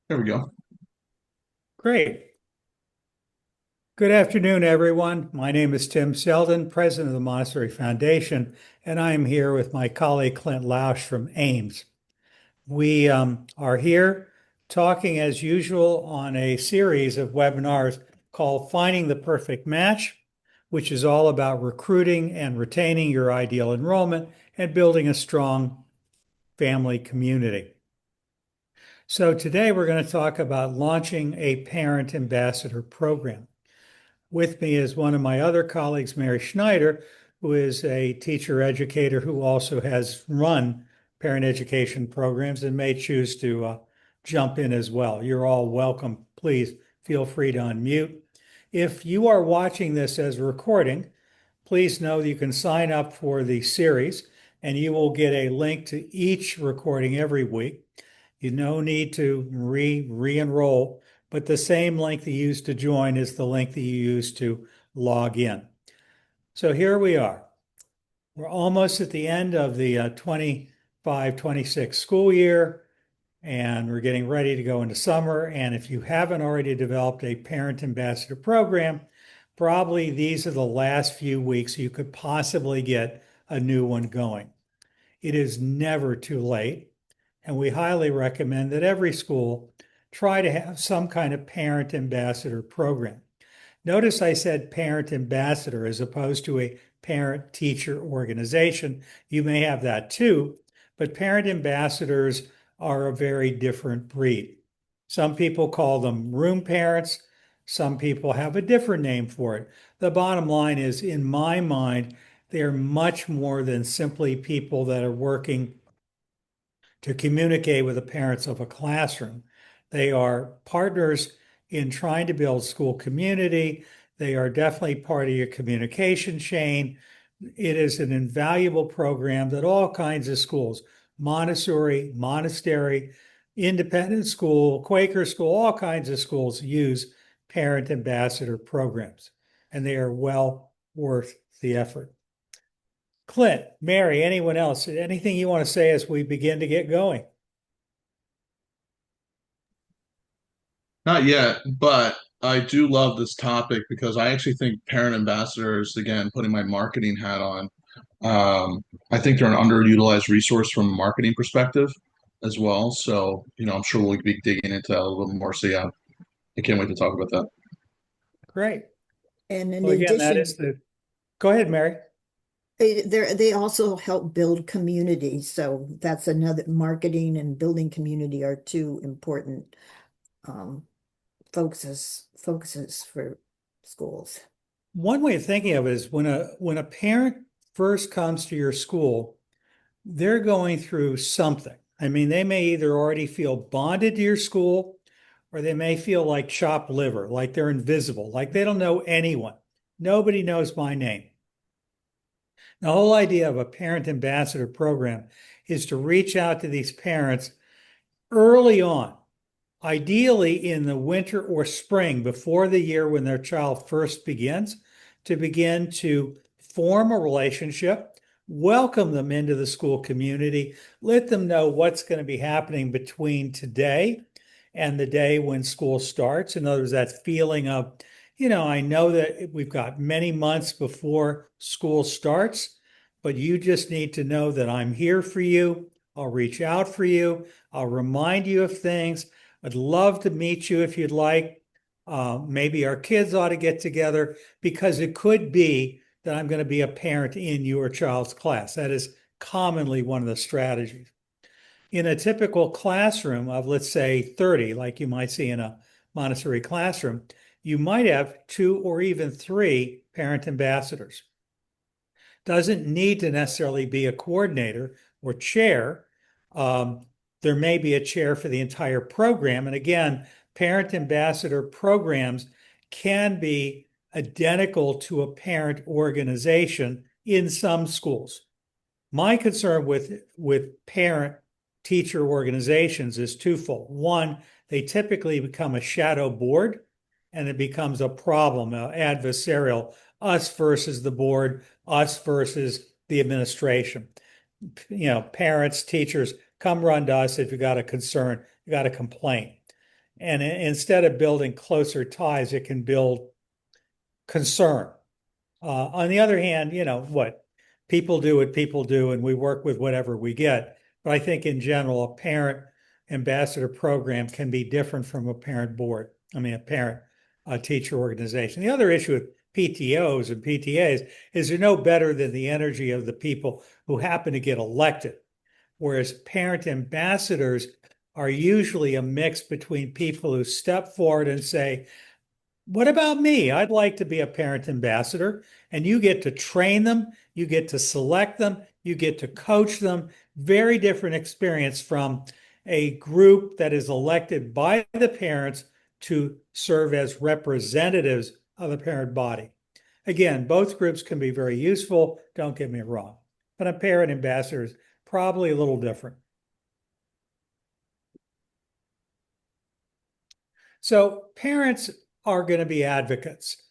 There we go. Great. Good afternoon, everyone. My name is Tim Selden, president of the Montessori Foundation, and I am here with my colleague Clint Lausch from Ames. We are here talking as usual on a series of webinars called Finding the Perfect Match, which is all about recruiting and retaining your ideal enrollment and building a strong family community. So today we're going to talk about launching a parent ambassador program. With me is one of my other colleagues, Mary Schneider, who is a teacher educator who also has run parent education programs and may choose to jump in as well. You're all welcome. Please feel free to unmute. If you are watching this as a recording, please know that you can sign up for the series and you will get a link to each recording every week. You no need to re-enroll, but the same link that you used to join is the link that you used to log in. So here we are. We're almost at the end of the 25-26 school year, and we're getting ready to go into summer. And if you haven't already developed a parent ambassador program, probably these are the last few weeks you could possibly get a new one going. It is never too late. And we highly recommend that every school try to have some kind of parent ambassador program. Notice I said parent ambassador as opposed to a parent teacher organization. You may have that too, but parent ambassadors are a very different breed. Some people call them room parents. Some people have a different name for it. The bottom line is, in my mind, they're much more than simply people that are working to communicate with the parents of a classroom. They are partners in trying to build school community. They are definitely part of your communication chain. It is an invaluable program that all kinds of schools, Montessori, monastery, independent school, Quaker school, all kinds of schools use parent ambassador programs, and they are well worth the effort. Clint, Mary, anyone else, anything you want to say as we begin to get going? Not yet, but I do love this topic because I actually think parent ambassadors, again, putting my marketing hat on, I think they're an underutilized resource from a marketing perspective as well. So, I'm sure we'll be digging into that a little bit more. So, yeah, I can't wait to talk about that. Great. And in Well, again, that is addition, go ahead, Mary. they also help build community. So that's another marketing, and building community are two important um, focuses for schools. One way of thinking of it is when a parent first comes to your school, they're going through something. I mean, they may either already feel bonded to your school or they may feel like chopped liver, like they're invisible, like they don't know anyone. Nobody knows my name. The whole idea of a parent ambassador program is to reach out to these parents early on, ideally in the winter or spring before the year when their child first begins, to begin to form a relationship, welcome them into the school community, let them know what's going to be happening between today and the day when school starts. In other words, that feeling of, I know that we've got many months before school starts, but you just need to know that I'm here for you. I'll reach out for you. I'll remind you of things. I'd love to meet you if you'd like. Maybe our kids ought to get together because it could be that I'm going to be a parent in your child's class. That is commonly one of the strategies. In a typical classroom of, let's say, 30, like you might see in a Montessori classroom, you might have two or even three parent ambassadors. Doesn't need to necessarily be a coordinator or chair. Um, there may be a chair for the entire program. And again, parent ambassador programs can be identical to a parent organization in some schools. My concern with parent teacher organizations is twofold. One, they typically become a shadow board and it becomes a problem, adversarial, us versus the board, us versus the administration. Parents, teachers, come run to us if you got a concern, you got a complaint. And instead of building closer ties, it can build concern. On the other hand, what people do, and we work with whatever we get. But I think in general, a parent ambassador program can be different from a parent board. I mean, a parent teacher organization. The other issue with PTOs and PTAs is they're no better than the energy of the people who happen to get elected. Whereas parent ambassadors are usually a mix between people who step forward and say, what about me? I'd like to be a parent ambassador. And you get to train them, you get to select them, you get to coach them. Very different experience from a group that is elected by the parents to serve as representatives of the parent body. Again, both groups can be very useful, don't get me wrong. But a parent ambassador is probably a little different. So parents are going to be advocates.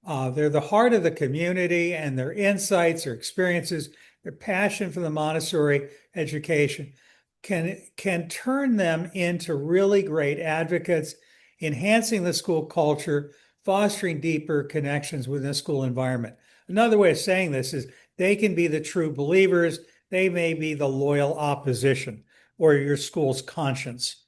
They're the heart of the community, and their insights, their experiences, their passion for the Montessori education can turn them into really great advocates, enhancing the school culture, fostering deeper connections within the school environment. Another way of saying this is they can be the true believers. They may be the loyal opposition or your school's conscience.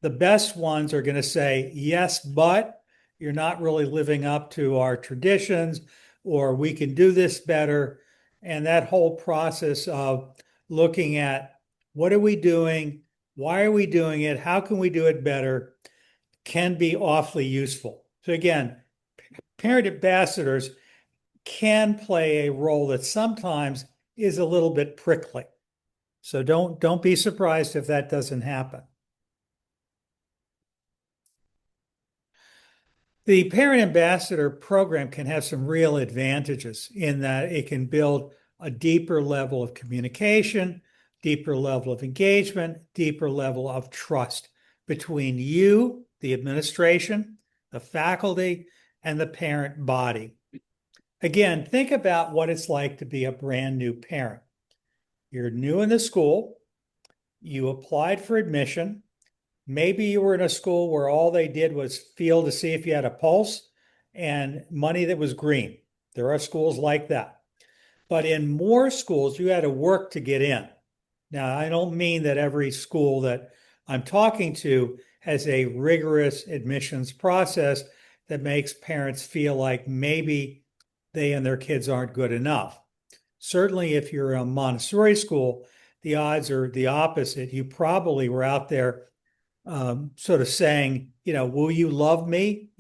The best ones are going to say, yes, but you're not really living up to our traditions, or we can do this better. And that whole process of looking at what are we doing? Why are we doing it? How can we do it better? Can be awfully useful. So again, parent ambassadors can play a role that sometimes is a little bit prickly. So don't be surprised if that doesn't happen. The parent ambassador program can have some real advantages in that it can build a deeper level of communication, deeper level of engagement, deeper level of trust between you, the administration, the faculty, and the parent body. Again, think about what it's like to be a brand new parent. You're new in the school, you applied for admission. Maybe you were in a school where all they did was feel to see if you had a pulse and money that was green. There are schools like that. But in more schools, you had to work to get in. Now, I don't mean that every school that I'm talking to has a rigorous admissions process that makes parents feel like maybe they and their kids aren't good enough. Certainly, if you're a Montessori school, the odds are the opposite. You probably were out there sort of saying, will you love me?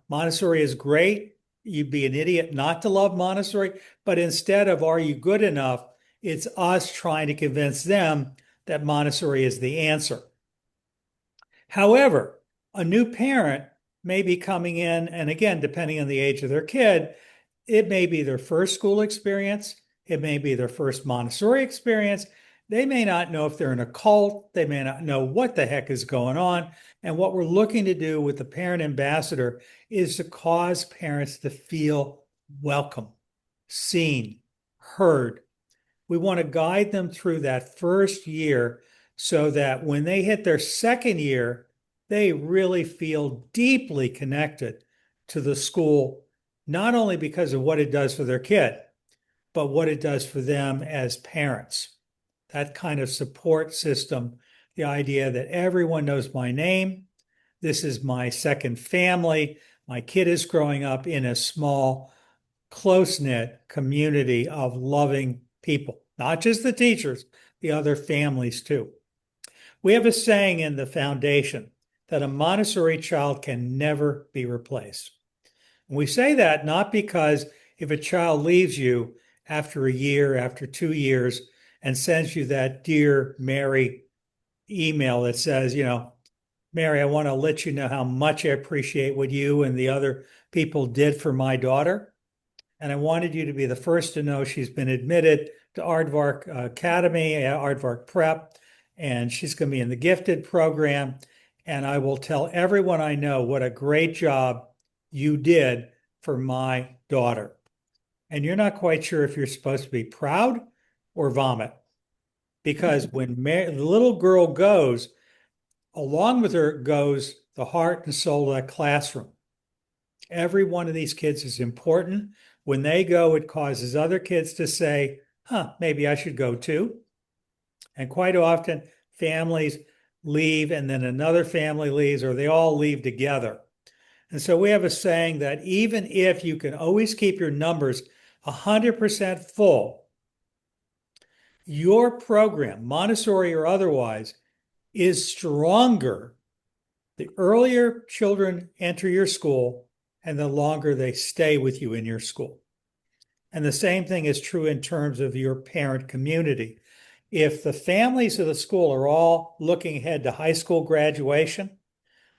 Montessori is great. You'd be an idiot not to love Montessori. But instead of, are you good enough? It's us trying to convince them that Montessori is the answer. However, a new parent may be coming in, and again, depending on the age of their kid, it may be their first school experience. It may be their first Montessori experience. They may not know if they're in a cult. They may not know what the heck is going on. And what we're looking to do with the parent ambassador is to cause parents to feel welcome, seen, heard. We want to guide them through that first year so that when they hit their second year, they really feel deeply connected to the school, not only because of what it does for their kid, but what it does for them as parents. That kind of support system, the idea that everyone knows my name, this is my second family, my kid is growing up in a small, close-knit community of loving people, not just the teachers, the other families too. We have a saying in the foundation that a Montessori child can never be replaced. And we say that not because if a child leaves you after a year, after 2 years, and sends you that Dear Mary email that says, Mary, I want to let you know how much I appreciate what you and the other people did for my daughter. And I wanted you to be the first to know she's been admitted to Aardvark Academy, Aardvark Prep, and she's going to be in the gifted program. And I will tell everyone I know what a great job you did for my daughter. And you're not quite sure if you're supposed to be proud or vomit. Because when the little girl goes, Along with her goes the heart and soul of that classroom. Every one of these kids is important. When they go, it causes other kids to say, maybe I should go too. And quite often, families leave and then another family leaves, or they all leave together. And so we have a saying that even if you can always keep your numbers 100% full, your program, Montessori or otherwise, is stronger the earlier children enter your school and the longer they stay with you in your school. And the same thing is true in terms of your parent community. If the families of the school are all looking ahead to high school graduation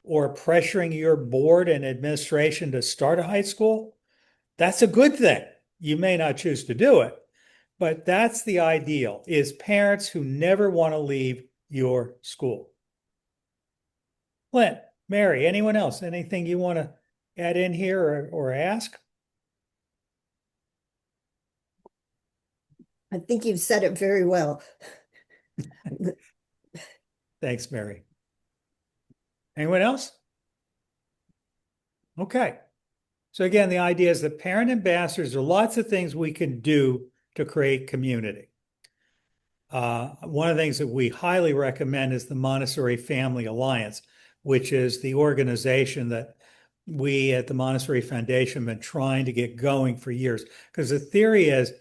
or pressuring your board and administration to start a high school, that's a good thing. You may not choose to do it, but that's the ideal, is parents who never want to leave your school. Clint, Mary, anyone else? Anything you want to add in here or ask? I think you've said it very well. Thanks, Mary. Anyone else? Okay. So again, the idea is that parent ambassadors, there are lots of things we can do to create community. One of the things that we highly recommend is the Montessori Family Alliance, which is the organization that we at the Montessori Foundation have been trying to get going for years. Because the theory is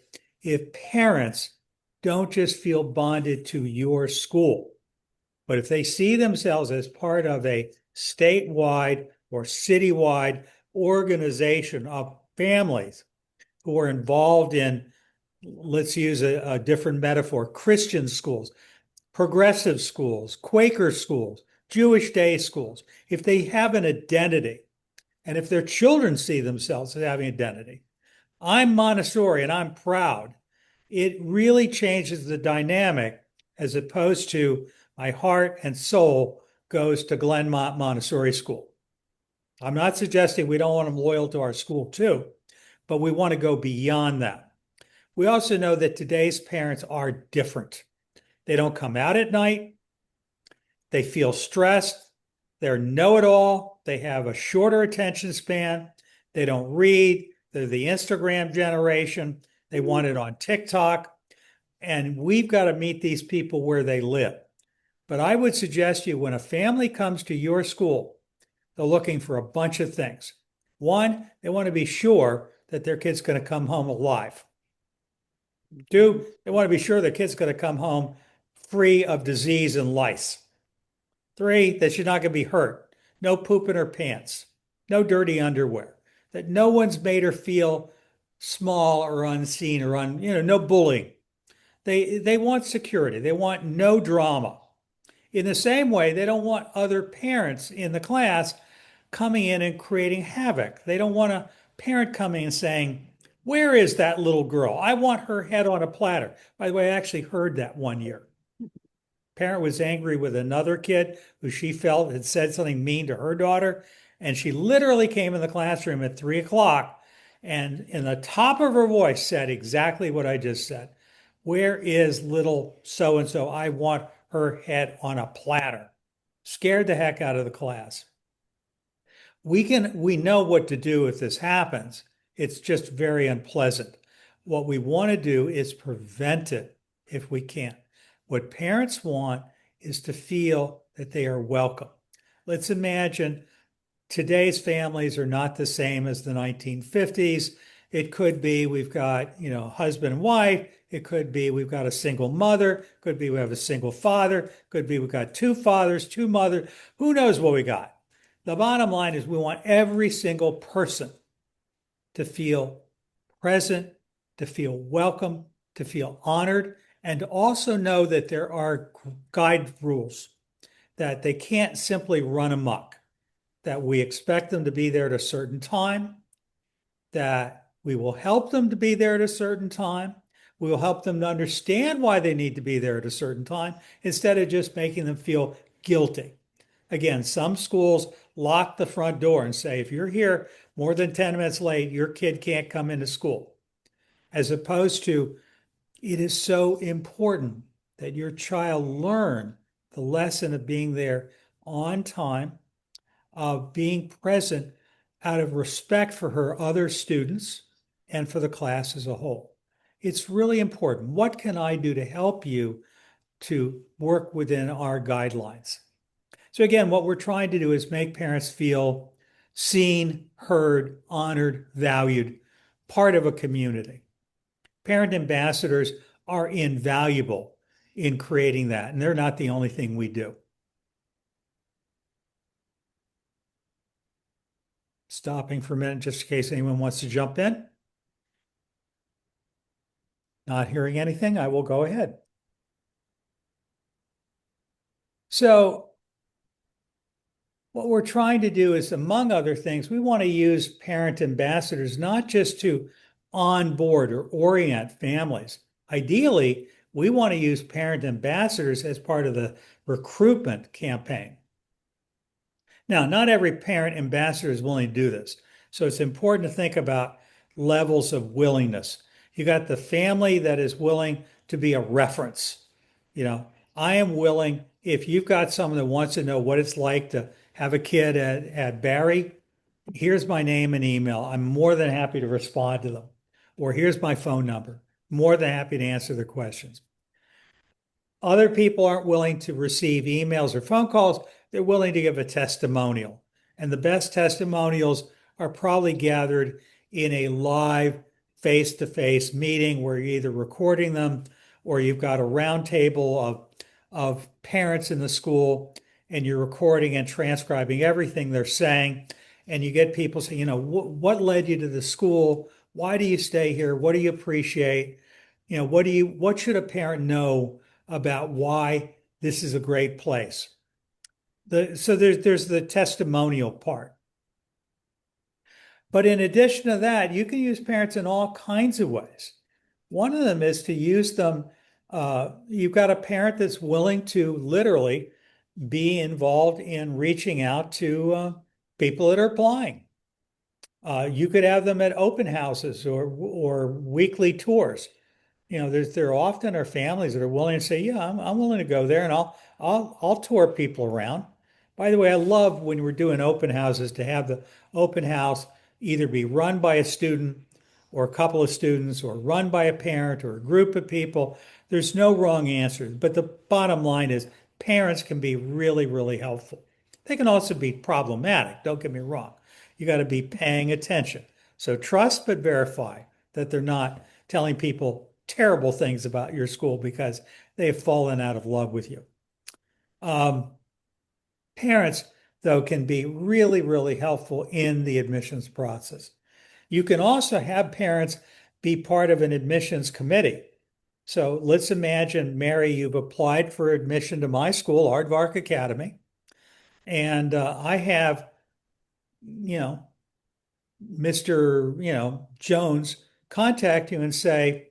if parents don't just feel bonded to your school, but if they see themselves as part of a statewide or citywide organization of families who are involved in, let's use a different metaphor, Christian schools, progressive schools, Quaker schools, Jewish day schools, if they have an identity, and if their children see themselves as having identity, I'm Montessori and I'm proud, it really changes the dynamic as opposed to my heart and soul goes to Glenmont Montessori School. I'm not suggesting we don't want them loyal to our school too, but we want to go beyond that. We also know that today's parents are different. They don't come out at night. They feel stressed. They're know-it-all. They have a shorter attention span. They don't read. They're the Instagram generation. They want it on TikTok. And we've got to meet these people where they live. But I would suggest you, when a family comes to your school, they're looking for a bunch of things. One, they want to be sure that their kid's going to come home alive. Two, they want to be sure their kid's going to come home free of disease and lice. Three, that you're not going to be hurt. No poop in her pants. No dirty underwear. That no one's made her feel small or unseen or no bullying. They want security. They want no drama. In the same way, they don't want other parents in the class coming in and creating havoc. They don't want a parent coming and saying, where is that little girl? I want her head on a platter. By the way, I actually heard that one year. Parent was angry with another kid who she felt had said something mean to her daughter. And she literally came in the classroom at 3 o'clock and in the top of her voice said exactly what I just said. Where is little so-and-so? I want her head on a platter. Scared the heck out of the class. We know what to do if this happens. It's just very unpleasant. What we want to do is prevent it if we can. What parents want is to feel that they are welcome. Let's imagine today's families are not the same as the 1950s. It could be we've got, husband and wife. It could be we've got a single mother. It could be we have a single father. It could be we've got two fathers, two mothers. Who knows what we got? The bottom line is we want every single person to feel present, to feel welcome, to feel honored, and to also know that there are guide rules, that they can't simply run amok, that we expect them to be there at a certain time, that we will help them to be there at a certain time. We will help them to understand why they need to be there at a certain time instead of just making them feel guilty. Again, some schools lock the front door and say, if you're here more than 10 minutes late, your kid can't come into school. As opposed to, it is so important that your child learn the lesson of being there on time, being present out of respect for her other students and for the class as a whole. It's really important. What can I do to help you to work within our guidelines? So again, what we're trying to do is make parents feel seen, heard, honored, valued, part of a community. Parent ambassadors are invaluable in creating that, and they're not the only thing we do. Stopping for a minute just in case anyone wants to jump in. Not hearing anything, I will go ahead. So what we're trying to do is, among other things, we want to use parent ambassadors not just to onboard or orient families. Ideally, we want to use parent ambassadors as part of the recruitment campaign. Now, not every parent ambassador is willing to do this. So it's important to think about levels of willingness. You got the family that is willing to be a reference. I am willing, if you've got someone that wants to know what it's like to have a kid at Barry, here's my name and email. I'm more than happy to respond to them. Or here's my phone number. More than happy to answer their questions. Other people aren't willing to receive emails or phone calls. They're willing to give a testimonial. And the best testimonials are probably gathered in a live face-to-face meeting where you're either recording them or you've got a round table of parents in the school and you're recording and transcribing everything they're saying. And you get people saying, what led you to the school? Why do you stay here? What do you appreciate? What should a parent know about why this is a great place? So there's the testimonial part. But in addition to that, you can use parents in all kinds of ways. One of them is to use them. You've got a parent that's willing to literally be involved in reaching out to people that are applying. You could have them at open houses or weekly tours. There often are families that are willing to say, "Yeah, I'm willing to go there, and I'll tour people around." By the way, I love when we're doing open houses to have the open house either be run by a student or a couple of students, or run by a parent or a group of people. There's no wrong answers, but the bottom line is parents can be really, really helpful. They can also be problematic. Don't get me wrong. You got to be paying attention. So trust but verify that they're not telling people terrible things about your school because they've fallen out of love with you. Parents, though, can be really, really helpful in the admissions process. You can also have parents be part of an admissions committee. So let's imagine, Mary, you've applied for admission to my school, Aardvark Academy, and I have, Mr. Jones contact you and say,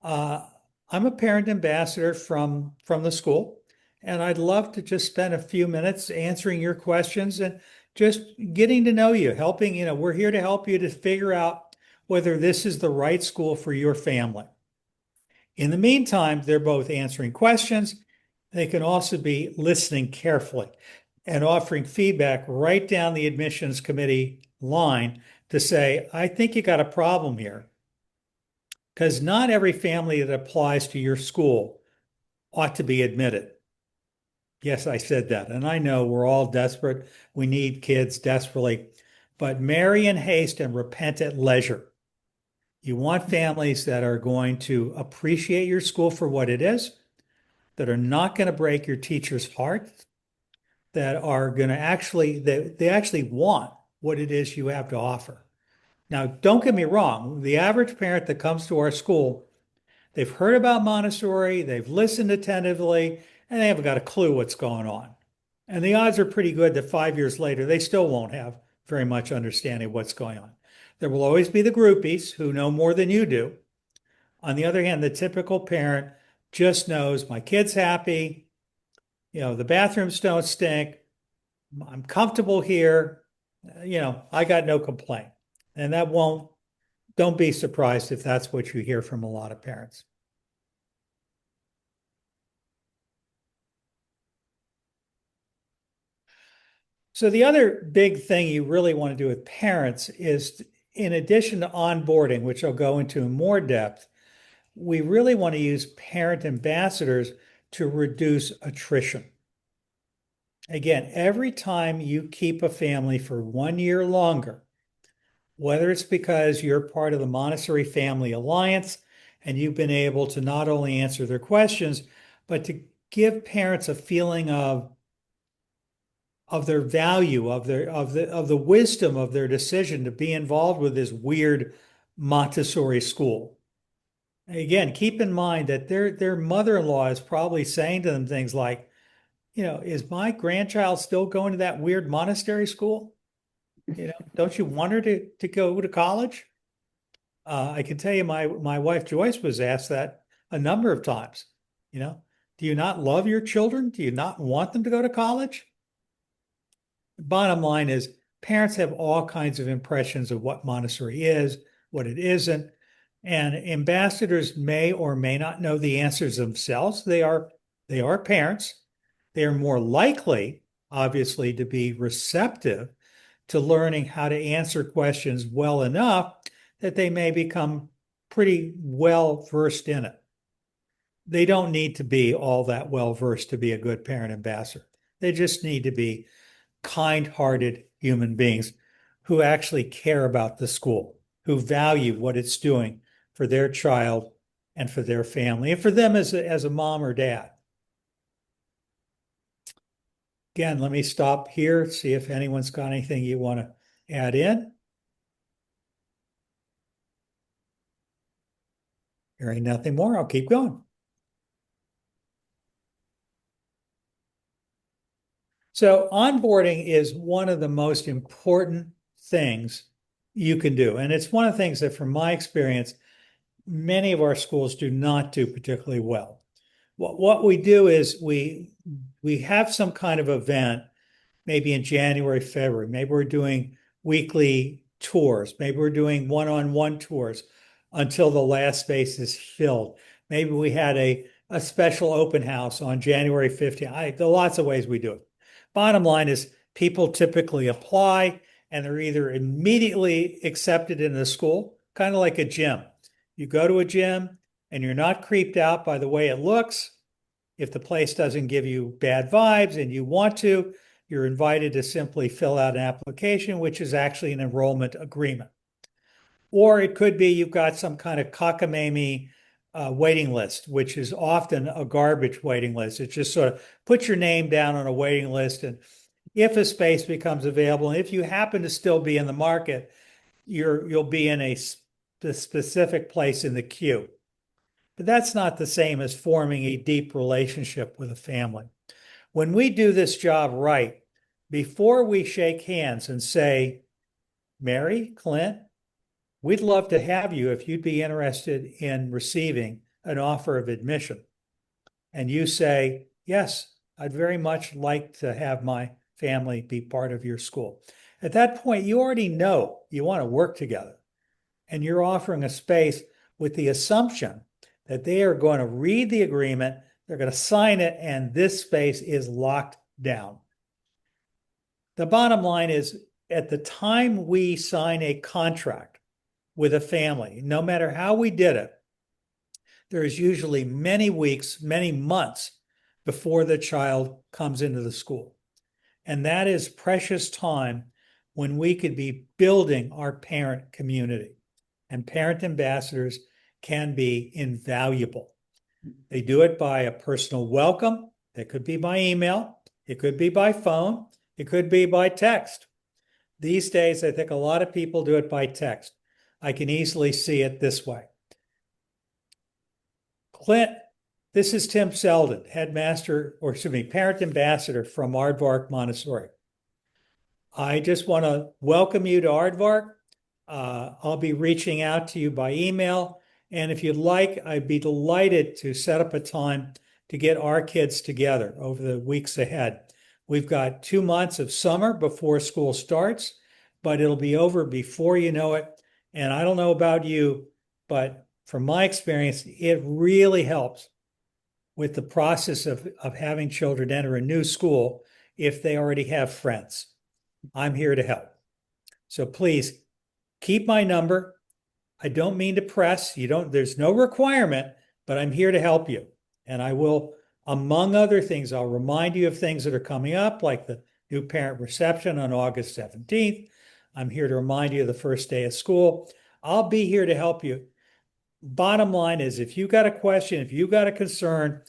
I'm a parent ambassador from the school, and I'd love to just spend a few minutes answering your questions and just getting to know you, helping, we're here to help you to figure out whether this is the right school for your family. In the meantime, they're both answering questions. They can also be listening carefully and offering feedback right down the admissions committee line to say, I think you got a problem here. Because not every family that applies to your school ought to be admitted. Yes, I said that. And I know we're all desperate. We need kids desperately. But marry in haste and repent at leisure. You want families that are going to appreciate your school for what it is, that are not going to break your teacher's heart, that are going to they actually want what it is you have to offer. Now, don't get me wrong. The average parent that comes to our school, they've heard about Montessori, they've listened attentively, and they haven't got a clue what's going on. And the odds are pretty good that 5 years later, they still won't have very much understanding of what's going on. There will always be the groupies who know more than you do. On the other hand, the typical parent just knows my kid's happy, the bathrooms don't stink, I'm comfortable here, I got no complaint. And don't be surprised if that's what you hear from a lot of parents. So the other big thing you really want to do with parents is, in addition to onboarding, which I'll go into in more depth, we really want to use parent ambassadors to reduce attrition. Again, every time you keep a family for 1 year longer, whether it's because you're part of the Montessori Family Alliance and you've been able to not only answer their questions, but to give parents a feeling of their value, of the wisdom of their decision to be involved with this weird Montessori school. Again, keep in mind that their mother-in-law is probably saying to them things like, is my grandchild still going to that weird monastery school? Don't you want her to go to college? I can tell you, my wife Joyce was asked that a number of times. Do you not love your children? Do you not want them to go to college? The bottom line is parents have all kinds of impressions of what Montessori is, what it isn't, and ambassadors may or may not know the answers themselves. They are parents. They are more likely, obviously, to be receptive to learning how to answer questions well enough that they may become pretty well versed in it. They don't need to be all that well versed to be a good parent ambassador. They just need to be kind-hearted human beings who actually care about the school, who value what it's doing for their child and for their family, and for them as a mom or dad. Again, let me stop here, see if anyone's got anything you want to add in. Hearing nothing more, I'll keep going. So onboarding is one of the most important things you can do. And it's one of the things that, from my experience, many of our schools do not do particularly well. What we do is we have some kind of event, maybe in January, February. Maybe we're doing weekly tours. Maybe we're doing one-on-one tours until the last space is filled. Maybe we had a special open house on January 15th. There are lots of ways we do it. Bottom line is people typically apply and they're either immediately accepted into the school, kind of like a gym. You go to a gym and you're not creeped out by the way it looks. If the place doesn't give you bad vibes and you want to, you're invited to simply fill out an application, which is actually an enrollment agreement. Or it could be you've got some kind of cockamamie waiting list, which is often a garbage waiting list. It's just sort of put your name down on a waiting list, and if a space becomes available, and if you happen to still be in the market, you'll be in a specific place in the queue. But that's not the same as forming a deep relationship with a family. When we do this job right, before we shake hands and say, Mary, Clint, we'd love to have you if you'd be interested in receiving an offer of admission. And you say, yes, I'd very much like to have my family be part of your school. At that point, you already know you want to work together. And you're offering a space with the assumption that they are going to read the agreement, they're going to sign it, and this space is locked down. The bottom line is, at the time we sign a contract with a family, no matter how we did it, there is usually many weeks, many months before the child comes into the school. And that is precious time when we could be building our parent community. And parent ambassadors can be invaluable. They do it by a personal welcome. It could be by email. It could be by phone. It could be by text. These days, I think a lot of people do it by text. I can easily see it this way. Clint, this is Tim Selden, parent ambassador from Aardvark Montessori. I just want to welcome you to Aardvark. I'll be reaching out to you by email. And if you'd like, I'd be delighted to set up a time to get our kids together over the weeks ahead. We've got 2 months of summer before school starts, but it'll be over before you know it. And I don't know about you, but from my experience, it really helps with the process of having children enter a new school if they already have friends. I'm here to help. So please keep my number. I don't mean to press. There's no requirement, but I'm here to help you. And I will, among other things, I'll remind you of things that are coming up, like the new parent reception on August 17th. I'm here to remind you of the first day of school. I'll be here to help you. Bottom line is, if you got a question, if you got a concern,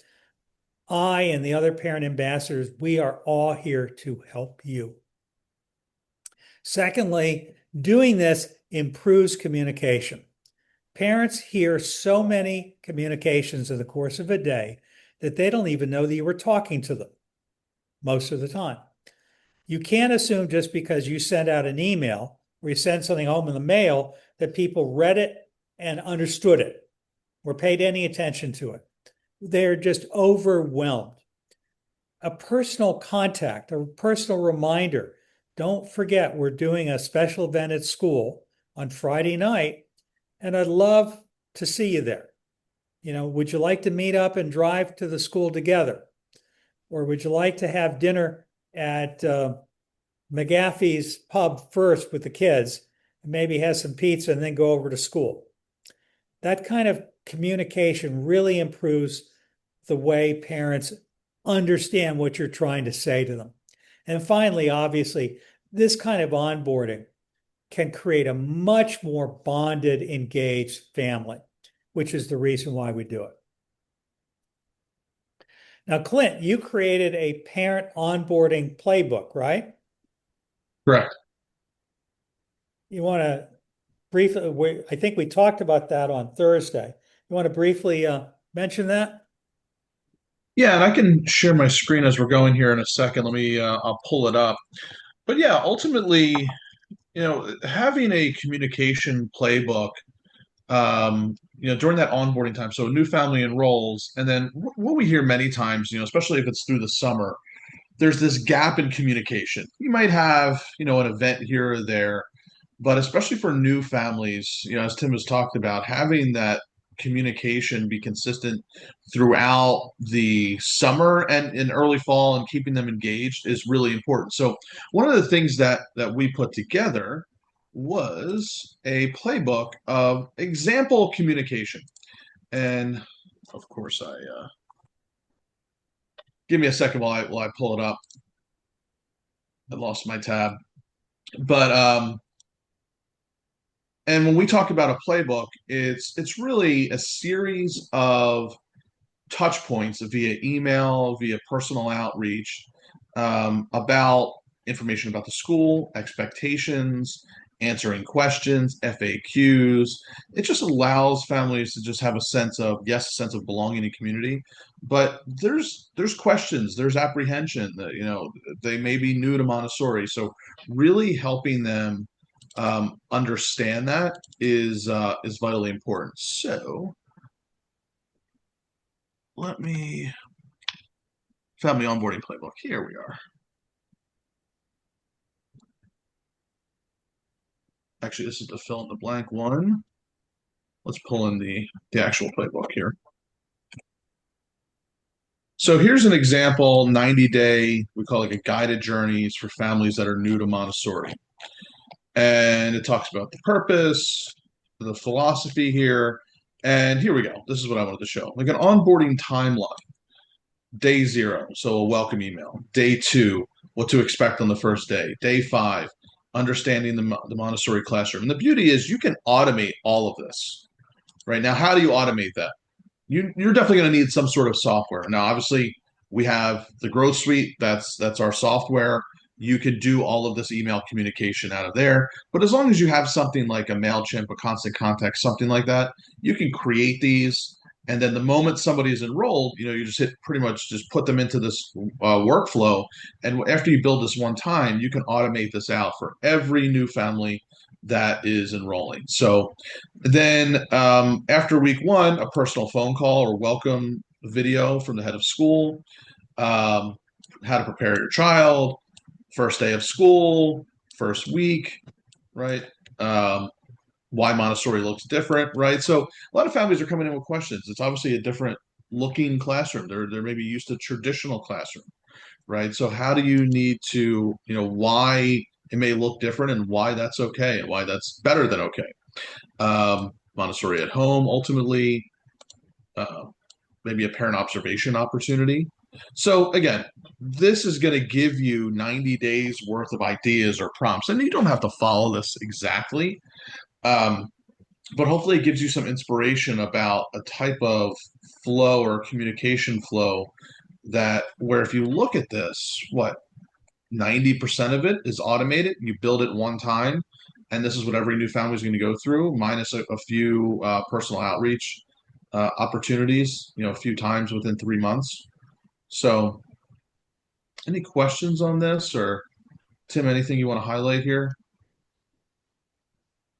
I and the other parent ambassadors, we are all here to help you. Secondly, doing this improves communication. Parents hear so many communications in the course of a day that they don't even know that you were talking to them most of the time. You can't assume just because you send out an email or you send something home in the mail that people read it and understood it or paid any attention to it. They're just overwhelmed. A personal contact, a personal reminder. Don't forget, we're doing a special event at school on Friday night, and I'd love to see you there. Would you like to meet up and drive to the school together? Or would you like to have dinner at McGaffey's pub first with the kids and maybe have some pizza and then go over to school? That kind of communication really improves the way parents understand what you're trying to say to them. And finally, obviously, this kind of onboarding can create a much more bonded, engaged family, which is the reason why we do it. Now, Clint, you created a parent onboarding playbook, right? Correct. You want to briefly, I think we talked about that on Thursday. You want to briefly mention that? Yeah, and I can share my screen as we're going here in a second. Let me, I'll pull it up. But yeah, ultimately, having a communication playbook, during that onboarding time. So a new family enrolls, and then what we hear many times, especially if it's through the summer, there's this gap in communication. You might have, an event here or there, but especially for new families, as Tim has talked about, having that communication be consistent throughout the summer and in early fall and keeping them engaged is really important. So one of the things that we put together was a playbook of example communication. And of course, I give me a second while I pull it up. I lost my tab, but and when we talk about a playbook, it's really a series of touch points via email, via personal outreach, about information about the school, expectations, answering questions, FAQs. It just allows families to just have a sense of, yes, a sense of belonging and community, but there's questions, there's apprehension that, they may be new to Montessori. So really helping them understand that is vitally important. So let me family onboarding playbook. Here we are. Actually, this is the fill in the blank one. Let's pull in the actual playbook here. So here's an example 90-day, we call it a guided journeys for families that are new to Montessori. And it talks about the purpose, the philosophy here. And here we go. This is what I wanted to show. Like an onboarding timeline. Day 0, so a welcome email. Day 2, what to expect on the first day. Day 5, understanding the Montessori classroom. And the beauty is you can automate all of this. Right now, how do you automate that? You're definitely going to need some sort of software. Now, obviously, we have the Growth Suite. That's our software. You could do all of this email communication out of there. But as long as you have something like a MailChimp, a Constant Contact, something like that, you can create these. And then the moment somebody is enrolled, you just hit pretty much just put them into this workflow. And after you build this one time, you can automate this out for every new family that is enrolling. So then after week 1, a personal phone call or welcome video from the head of school, how to prepare your child, first day of school, first week, right? Why Montessori looks different, right? So a lot of families are coming in with questions. It's obviously a different looking classroom. They're maybe used to traditional classroom, right? So how do you need to, why it may look different, and why that's okay and why that's better than okay. Montessori at home, ultimately, uh, maybe a parent observation opportunity. So again, this is going to give you 90 days worth of ideas or prompts, and you don't have to follow this exactly. Um, but hopefully it gives you some inspiration about a type of flow or communication flow that where if you look at this, what 90% of it is automated. You build it one time, and this is what every new family is going to go through, minus a few personal outreach opportunities, a few times within 3 months. So, any questions on this, or Tim, anything you want to highlight here?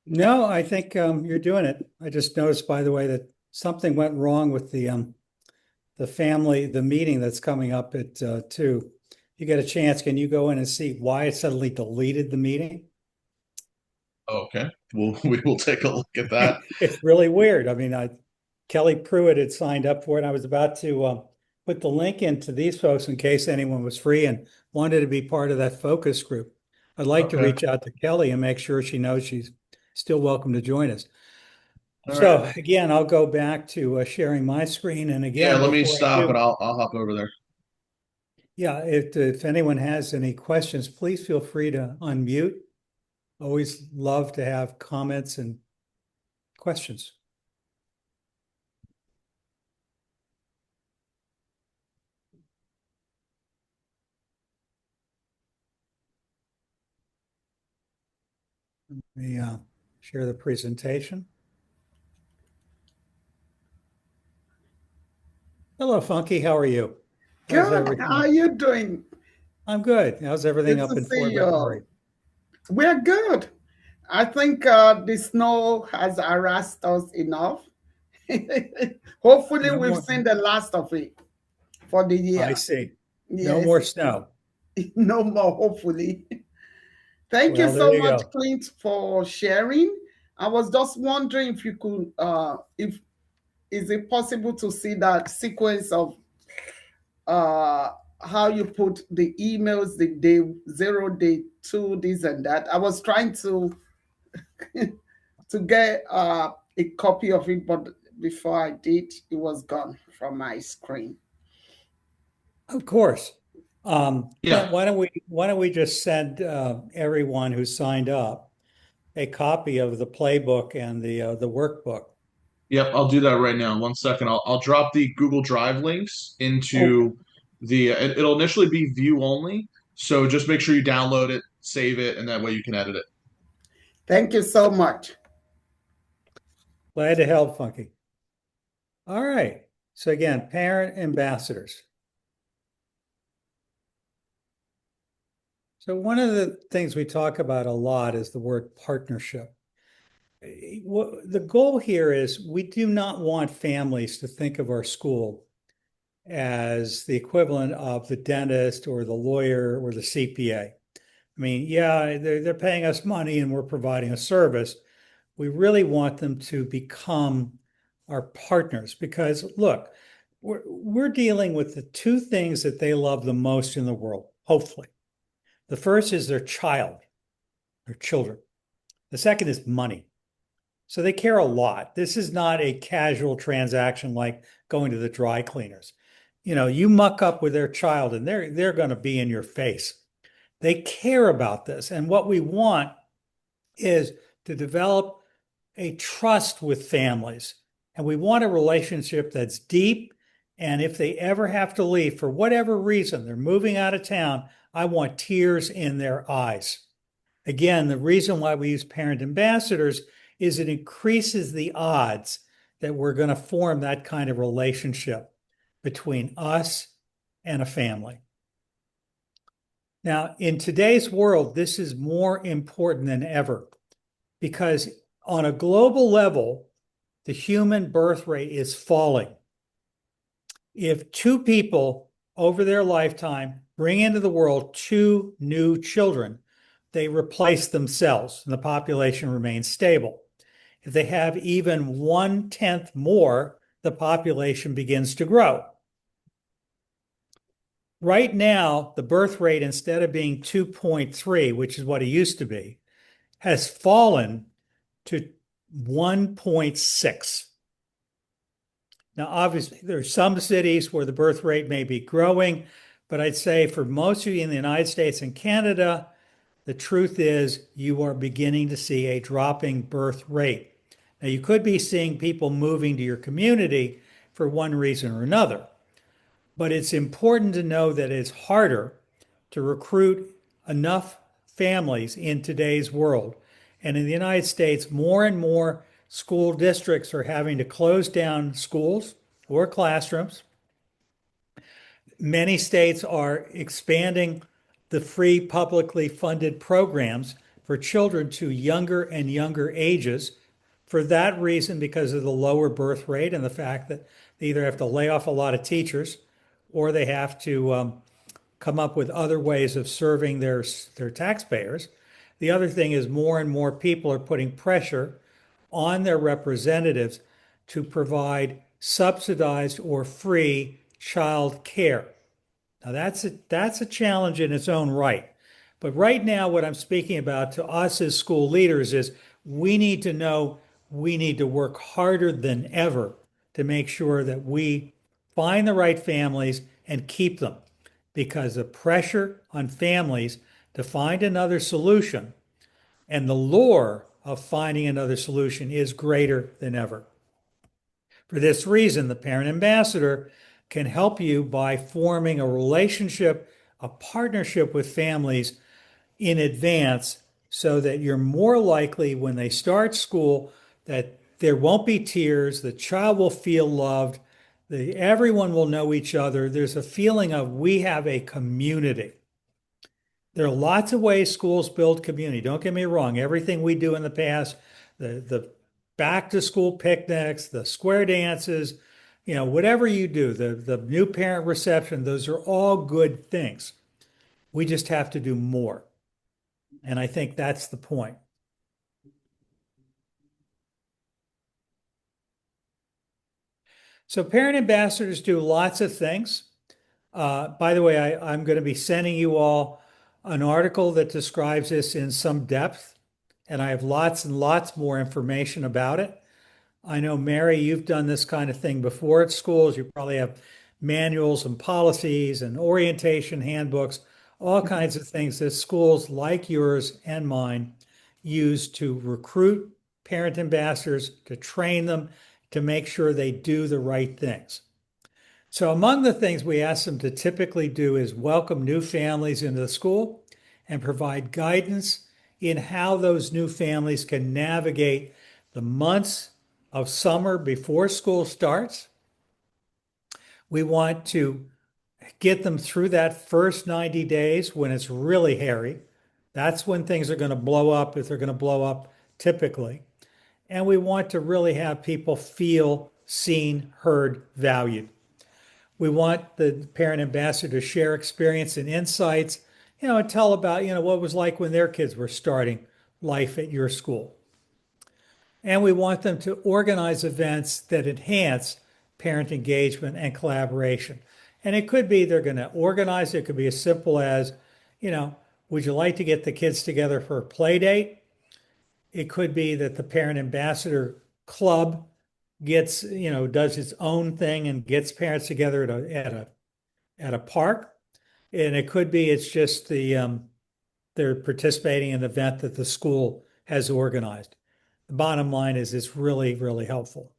No, I think you're doing it. I just noticed, by the way, that something went wrong with the meeting that's coming up at 2. You get a chance, can you go in and see why it suddenly deleted the meeting? Okay, we will take a look at that. It's really weird. I mean, Kelly Pruitt had signed up for it. I was about to put the link into these folks in case anyone was free and wanted to be part of that focus group. I'd like to Okay, reach out to Kelly and make sure she knows she's still welcome to join us. all right. So again, I'll go back to sharing my screen. And Yeah, again, let me before I stop and do, I'll hop over there. yeah, if anyone has any questions, please feel free to unmute. Always love to have comments and questions. Let me share the presentation. Hello, Funky. How are you? How's Good. How are everything? you doing? I'm good. How's everything Good up to in see Fort you McMurray? all. We're good. I think the snow has harassed us enough. Hopefully, No we've more. seen the last of it for the I year. see. No Yes, more snow. no more, hopefully. Thank you Well, there so you much, go. Clint, for sharing. I was just wondering if you could, if is it possible to see that sequence of uh how you put the emails, the day 0, day 2, this and that. I was trying to to get a copy of it, but before I did, it was gone from my screen. Of course. Yeah, Clint, why don't we just send everyone who signed up a copy of the playbook and the workbook? yep, I'll do that right now. 1 second. I'll drop the Google Drive links Okay. into it'll initially be view only. So just make sure you download it, save it, and that way you can edit it. Thank you so much. Glad to help, Funky. All right. So again, parent ambassadors. So one of the things we talk about a lot is the word partnership. The goal here is we do not want families to think of our school as the equivalent of the dentist or the lawyer or the CPA. I mean, yeah, they're paying us money and we're providing a service. We really want them to become our partners because look, we're dealing with the two things that they love the most in the world, hopefully. The first is their child, their children. The second is money. So they care a lot. This is not a casual transaction like going to the dry cleaners. You muck up with their child and they're going to be in your face. They care about this. And what we want is to develop a trust with families. And we want a relationship that's deep. And if they ever have to leave for whatever reason, they're moving out of town, I want tears in their eyes. Again, the reason why we use parent ambassadors is it increases the odds that we're going to form that kind of relationship between us and a family. Now, in today's world, this is more important than ever because on a global level, the human birth rate is falling. If two people over their lifetime bring into the world two new children, they replace themselves and the population remains stable. If they have even 1/10 more, the population begins to grow. Right now, the birth rate, instead of being 2.3, which is what it used to be, has fallen to 1.6. Now, obviously, there are some cities where the birth rate may be growing, but I'd say for most of you in the United States and Canada, the truth is you are beginning to see a dropping birth rate. Now, you could be seeing people moving to your community for one reason or another, but it's important to know that it's harder to recruit enough families in today's world. And in the United States, more and more school districts are having to close down schools or classrooms. Many states are expanding the free publicly funded programs for children to younger and younger ages. For that reason, because of the lower birth rate and the fact that they either have to lay off a lot of teachers or they have to come up with other ways of serving their taxpayers. The other thing is more and more people are putting pressure on their representatives to provide subsidized or free child care. Now that's a challenge in its own right. But right now, what I'm speaking about to us as school leaders is we need to know we need to work harder than ever to make sure that we find the right families and keep them because the pressure on families to find another solution and the lure of finding another solution is greater than ever. For this reason, the parent ambassador can help you by forming a relationship, a partnership with families in advance so that you're more likely when they start school that there won't be tears, the child will feel loved, everyone will know each other. There's a feeling of we have a community. There are lots of ways schools build community. Don't get me wrong. Everything we do in the past, the back to school picnics, the square dances, whatever you do, the new parent reception, those are all good things. We just have to do more. And I think that's the point. So parent ambassadors do lots of things. By the way, I'm going to be sending you all an article that describes this in some depth, and I have lots and lots more information about it. I know, Mary, you've done this kind of thing before at schools. You probably have manuals and policies and orientation handbooks, all kinds of things that schools like yours and mine use to recruit parent ambassadors, to train them, to make sure they do the right things. So among the things we ask them to typically do is welcome new families into the school and provide guidance in how those new families can navigate the months of summer before school starts. We want to get them through that first 90 days when it's really hairy. That's when things are going to blow up, if they're going to blow up typically. And we want to really have people feel seen, heard, valued. We want the parent ambassador to share experience and insights, and tell about, what it was like when their kids were starting life at your school. And we want them to organize events that enhance parent engagement and collaboration. And it could be they're going to organize, it could be as simple as, would you like to get the kids together for a play date? It could be that the parent ambassador club does its own thing and gets parents together at a park. And it could be it's just they're participating in an event that the school has organized. The bottom line is it's really, really helpful.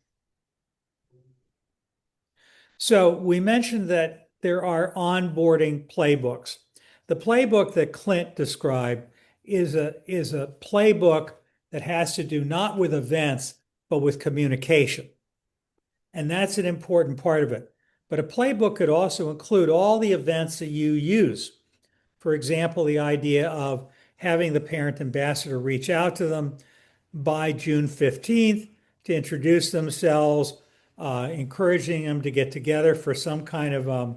So we mentioned that there are onboarding playbooks. The playbook that Clint described is a playbook that has to do not with events, but with communication. And that's an important part of it. But a playbook could also include all the events that you use. For example, the idea of having the parent ambassador reach out to them by June 15th to introduce themselves, encouraging them to get together for some kind of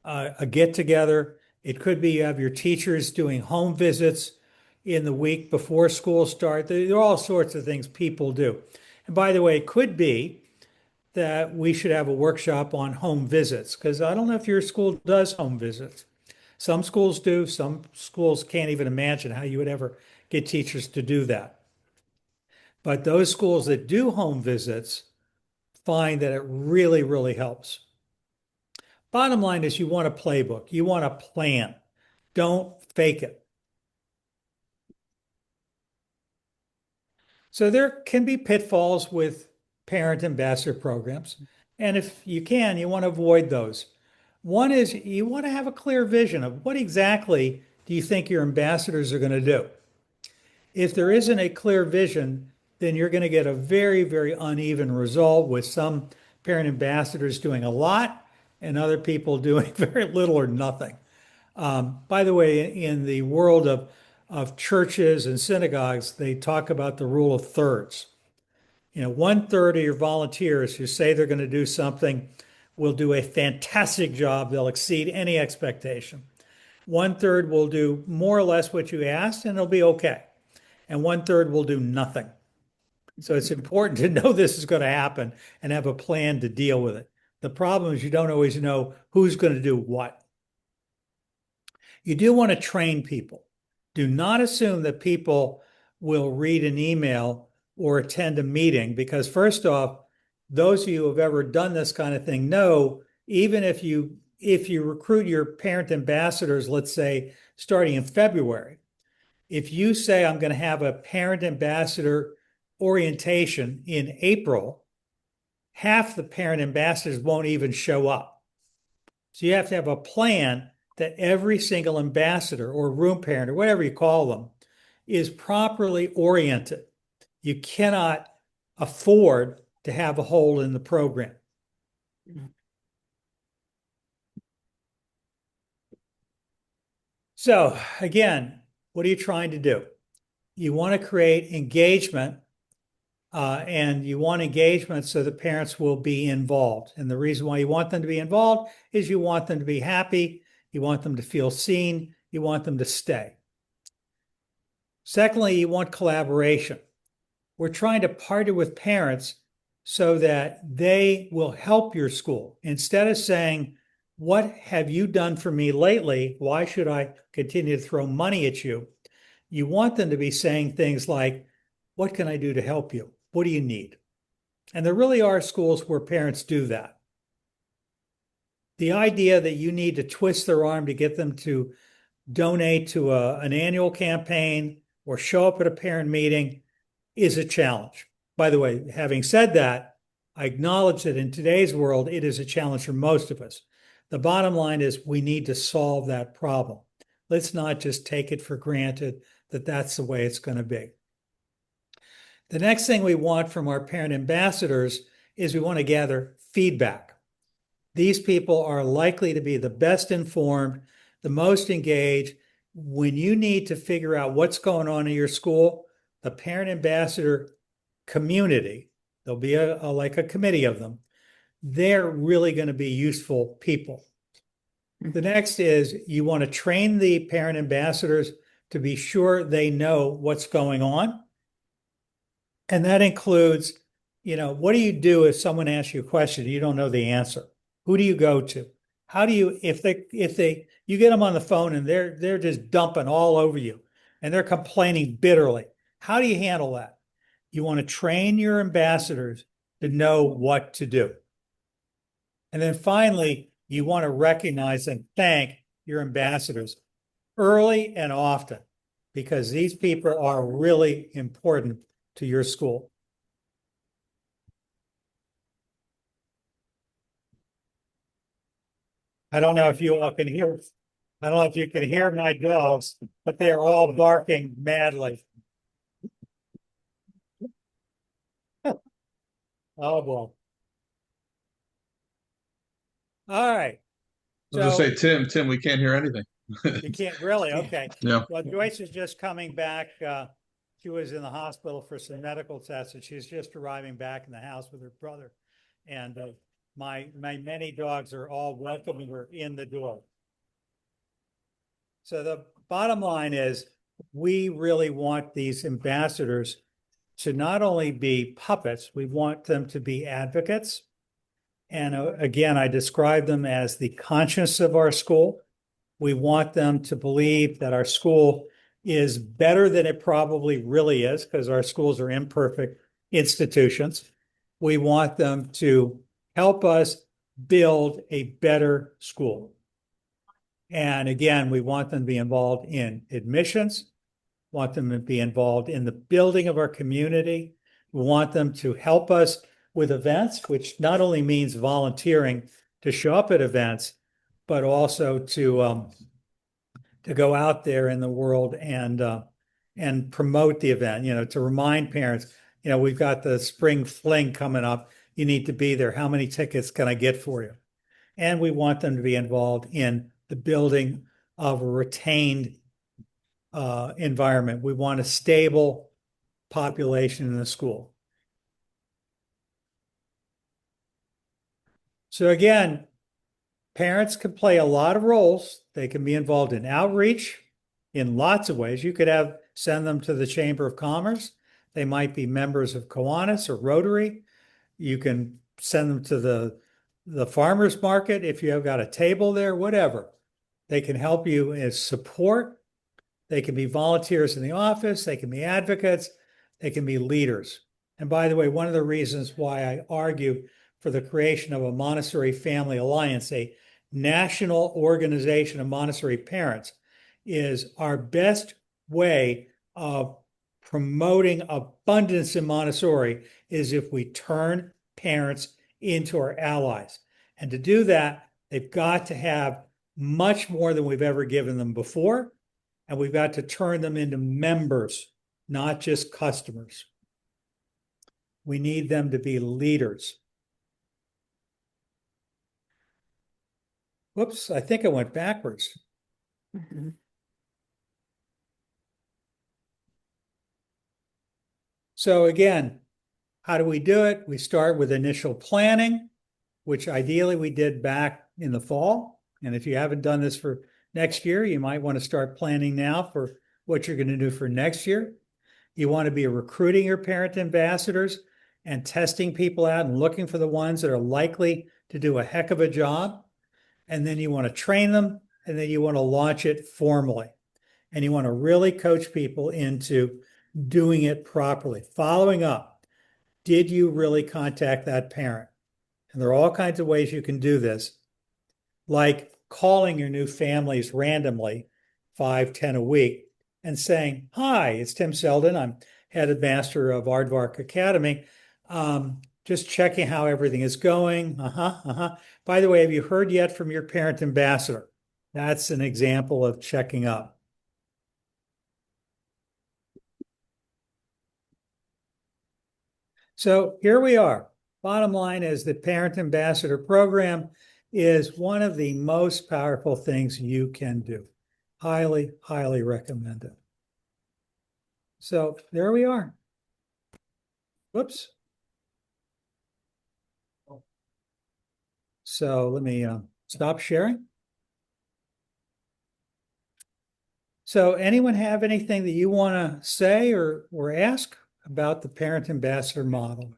a get together. It could be you have your teachers doing home visits in the week before school start. There are all sorts of things people do. And by the way, it could be that we should have a workshop on home visits, because I don't know if your school does home visits. Some schools do, some schools can't even imagine how you would ever get teachers to do that. But those schools that do home visits find that it really, really helps. Bottom line is you want a playbook, you want a plan. Don't fake it. So there can be pitfalls with parent ambassador programs. And if you can, you want to avoid those. One is you want to have a clear vision of what exactly do you think your ambassadors are going to do. If there isn't a clear vision, then you're going to get a very, very uneven result with some parent ambassadors doing a lot and other people doing very little or nothing. By the way, in the world of churches and synagogues, they talk about the rule of thirds. 1/3 of your volunteers who say they're going to do something will do a fantastic job. They'll exceed any expectation. 1/3 will do more or less what you asked, and it'll be okay. And 1/3 will do nothing. So it's important to know this is going to happen and have a plan to deal with it. The problem is you don't always know who's going to do what. You do want to train people. Do not assume that people will read an email or attend a meeting, because first off, those of you who have ever done this kind of thing know, even if you recruit your parent ambassadors, let's say starting in February, if you say I'm going to have a parent ambassador orientation in April, half the parent ambassadors won't even show up. So you have to have a plan that every single ambassador or room parent or whatever you call them is properly oriented. You cannot afford to have a hole in the program. So again, what are you trying to do? You want to create engagement, and you want engagement so the parents will be involved. And the reason why you want them to be involved is you want them to be happy, you want them to feel seen, you want them to stay. Secondly, you want collaboration. We're trying to partner with parents so that they will help your school. Instead of saying, what have you done for me lately? Why should I continue to throw money at you? You want them to be saying things like, what can I do to help you? What do you need? And there really are schools where parents do that. The idea that you need to twist their arm to get them to donate to an annual campaign or show up at a parent meeting is a challenge. By the way, having said that, I acknowledge that in today's world, it is a challenge for most of us. The bottom line is we need to solve that problem. Let's not just take it for granted that that's the way it's going to be. The next thing we want from our parent ambassadors is we want to gather feedback. These people are likely to be the best informed, the most engaged. When you need to figure out what's going on in your school, the parent ambassador community, there'll be like a committee of them, they're really going to be useful people. The next is you want to train the parent ambassadors to be sure they know what's going on. And that includes, what do you do if someone asks you a question and you don't know the answer? Who do you go to? How do you, if you get them on the phone and they're just dumping all over you and they're complaining bitterly, how do you handle that? You want to train your ambassadors to know what to do. And then finally, you want to recognize and thank your ambassadors early and often, because these people are really important to your school. I don't know if you all can hear, I don't know if you can hear my dogs, but they are all barking madly. Oh, boy. All right. I was just say, Tim, we can't hear anything. You can't really? Okay. Yeah. Well, Joyce is just coming back. She was in the hospital for some medical tests, and she's just arriving back in the house with her brother. And my many dogs are all welcoming her in the door. So the bottom line is we really want these ambassadors to not only be puppets, we want them to be advocates. And again, I describe them as the conscience of our school. We want them to believe that our school is better than it probably really is, because our schools are imperfect institutions. We want them to help us build a better school. And again, we want them to be involved in admissions, want them to be involved in the building of our community. We want them to help us with events, which not only means volunteering to show up at events, but also to go out there in the world and promote the event. To remind parents, we've got the spring fling coming up. You need to be there. How many tickets can I get for you? And we want them to be involved in the building of a retained environment. We want a stable population in the school. So again, parents can play a lot of roles. They can be involved in outreach in lots of ways. You could send them to the Chamber of Commerce. They might be members of Kiwanis or Rotary. You can send them to the farmers market if you have got a table there, whatever. They can help you as support. They can be volunteers in the office. They can be advocates. They can be leaders. And by the way, one of the reasons why I argue for the creation of a Montessori Family Alliance, a national organization of Montessori parents, is our best way of promoting abundance in Montessori is if we turn parents into our allies. And to do that, they've got to have much more than we've ever given them before. And we've got to turn them into members, not just customers. We need them to be leaders. Whoops, I think I went backwards. Mm-hmm. So again, how do we do it? We start with initial planning, which ideally we did back in the fall. And if you haven't done this for next year, you might want to start planning now for what you're going to do for next year. You want to be recruiting your parent ambassadors and testing people out and looking for the ones that are likely to do a heck of a job. And then you want to train them, and then you want to launch it formally. And you want to really coach people into doing it properly, following up. Did you really contact that parent? And there are all kinds of ways you can do this, like calling your new families randomly, 5, 10 a week, and saying, "Hi, it's Tim Selden. I'm head master of Aardvark Academy. Just checking how everything is going. By the way, have you heard yet from your parent ambassador?" That's an example of checking up. So here we are. Bottom line is the Parent Ambassador Program is one of the most powerful things you can do. Highly, highly recommend it. So there we are. Whoops. So let me stop sharing. So anyone have anything that you want to say or ask about the Parent Ambassador model?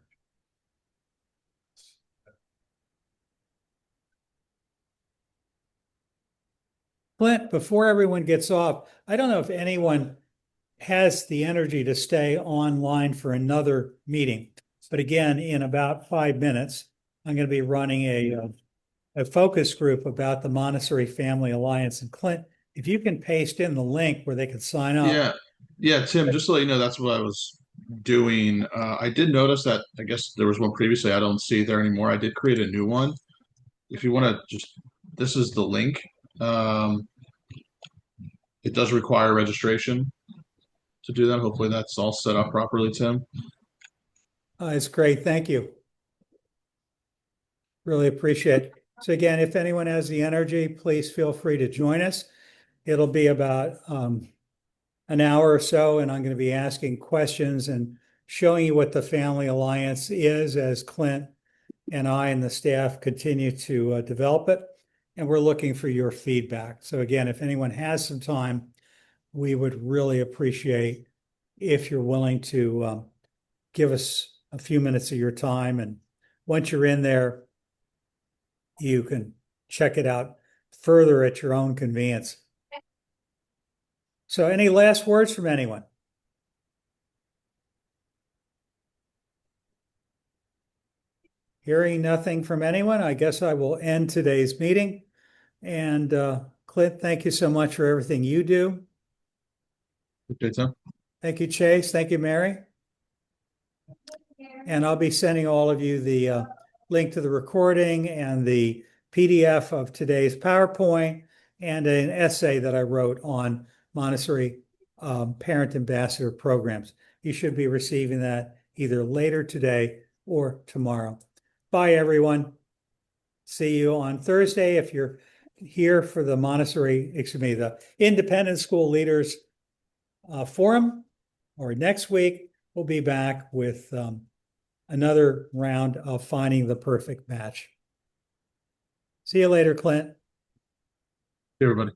Clint, before everyone gets off, I don't know if anyone has the energy to stay online for another meeting. But again, in about 5 minutes, I'm going to be running a focus group about the Montessori Family Alliance. And Clint, if you can paste in the link where they can sign up. Yeah, Tim, just to let you know, that's what I was doing. I did notice that I guess there was one previously. I don't see it there anymore. I did create a new one. If you want to this is the link. It does require registration to do that. Hopefully that's all set up properly, Tim. It's great. Thank you. Really appreciate it. So again, if anyone has the energy, please feel free to join us. It'll be about an hour or so, and I'm going to be asking questions and showing you what the Family Alliance is as Clint and I and the staff continue to develop it. And we're looking for your feedback. So again, if anyone has some time, we would really appreciate if you're willing to give us a few minutes of your time. And once you're in there, you can check it out further at your own convenience. So any last words from anyone? Hearing nothing from anyone, I guess I will end today's meeting. And Clint, thank you so much for everything you do. Okay, Tim. Thank you, Chase. Thank you, Mary. And I'll be sending all of you the link to the recording and the PDF of today's PowerPoint and an essay that I wrote on Montessori parent ambassador programs. You should be receiving that either later today or tomorrow. Bye, everyone. See you on Thursday if you're here for the the Independent School Leaders Forum, or next week we'll be back with another round of finding the perfect match. See you later, Clint. Hey, everybody.